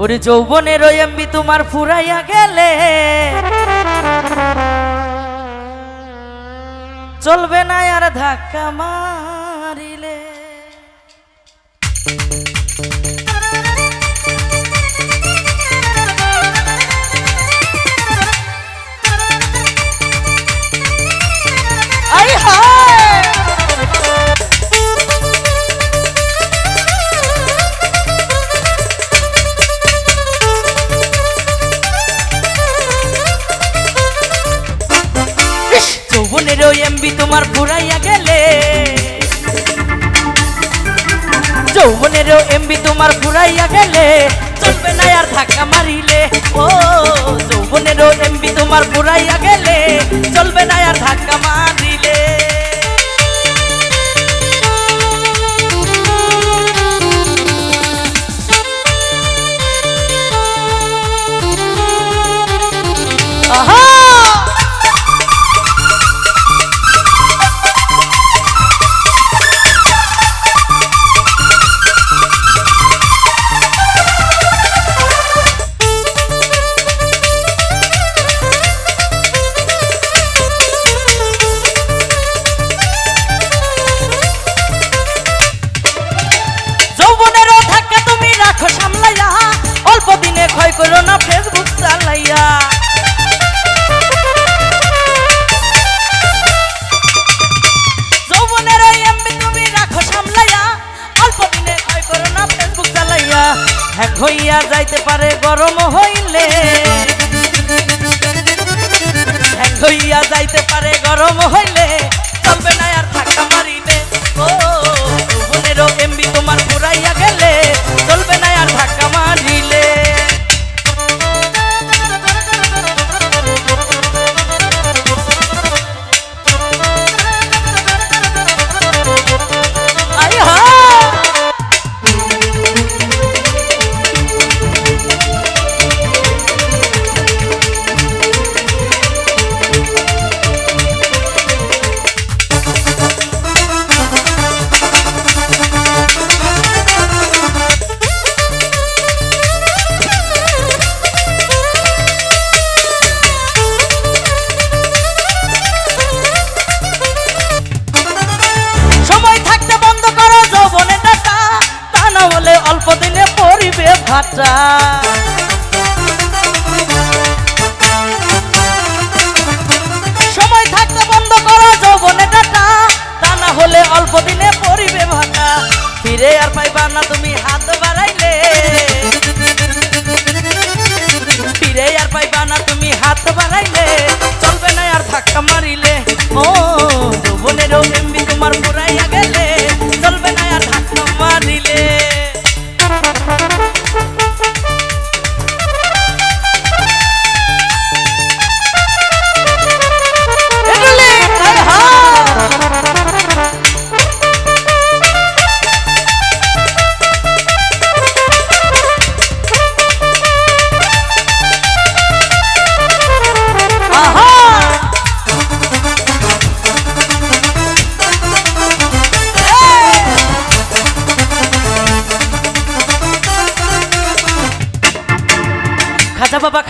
ওরে যৌবনের এমবি তোমার ফুরাইয়া গেলে চলবে না আর ধাক্কা মারিলে। আই হায় যৌবনের এমবি তোমার ফুরাইয়া গেলে, যৌবনের এমবি তোমার ফুরাইয়া গেলে চলবে না আর ধাক্কা মারিলে। ও যৌবনের এমবি তোমার ফুরাইয়া গেলে চলবে না আর ধাক্কা মারিলে। আহা ক্ষয় করো না ফেসবুক চালাইয়া, যৌবনের এমবি তুমি রাখো সামলাইয়া, অল্প দিনে ক্ষয় করো না ফেসবুক চালাইয়া। হ্যাক হইয়া যাইতে পারে গরম হইলে, হ্যাক হইয়া যাইতে পারে গরম হইলে চলবে না আর ধাক্কা মারিলে। ও যৌবনের এমবি তোমার ফুরাইয়া গেলে চলবে না আর ধাক্কা মারিলে। অল্প দিনে পরিবে ভাটা, সময় থাকতে বন্ধ করো যৌবনে ডাটা, তা না হলে অল্প দিনে পরিবে ভাটা। ফিরে আর পাইবা না তুমি হাত বাড়াইলে, ফিরে আর পাইবা না তুমি হাত বাড়াইলে চলবে না আর ধাক্কা মারিলে। ও যৌবনের এমবি তোমার ফুরাইয়া গেলে চলবে না আর ধাক্কা মারিলে।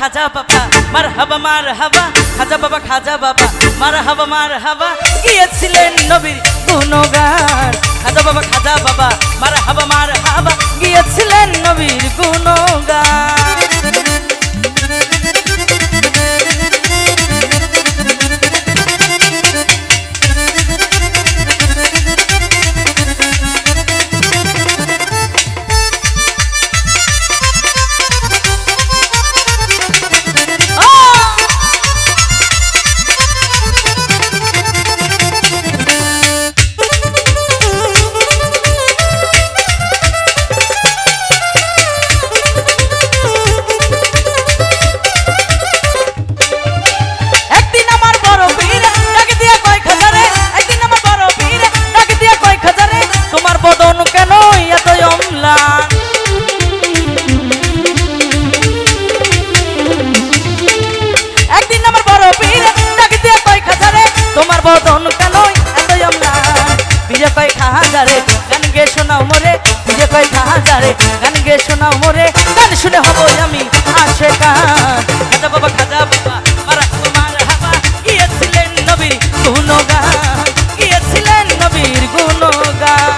খাজা বাবা মারহাবা মারহাবা, খাজা বাবা মারহাবা মারহাবা, গিয়েছিলেন নবীর গুণগান। খাজা বাবা মারহাবা মারহাবা, গিয়েছিলেন নবীর গুণগান। বদন কেন এত অম্লান, বিজে কয় খাজারে গান গে শোনাও মোরে, বিজে কয় খাজারে গান গে শোনাও মোরে গান শুনে হব আমি আশেকান খাজা বাবা মারা তোমার হাবা গিয়েছিলেন নবীর গুণগান গিয়েছিলেন নবীর গুণগান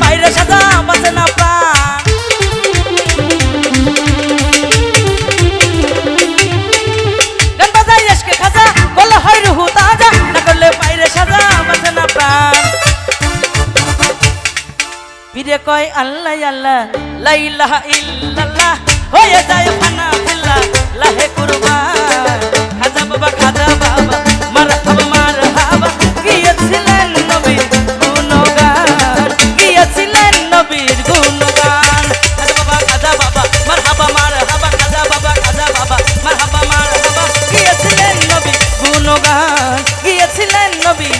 পাইরে সাজা বাঁচে না প্রাণ গান বাজাই এসকে খাজা বলা হয় রুহু তাজা না করলে পাইরে সাজা বাঁচে না প্রাণ পীরে কয় আল্লাহ আল্লাহ লা ইলাহা ইল্লাল্লাহ হয়ে যায় ফানা বিল্লাহ লাহে কুরবান খাজা বাবা মারহাবা গিয়েছিলেন নবীর গুণগান গিয়েছিলেন নবীর গুণগান খাজা বাবা মারহাবা খাজা বাবা মারহাবা গিয়েছিলেন নবীর গুণগান গিয়েছিলেন নবীর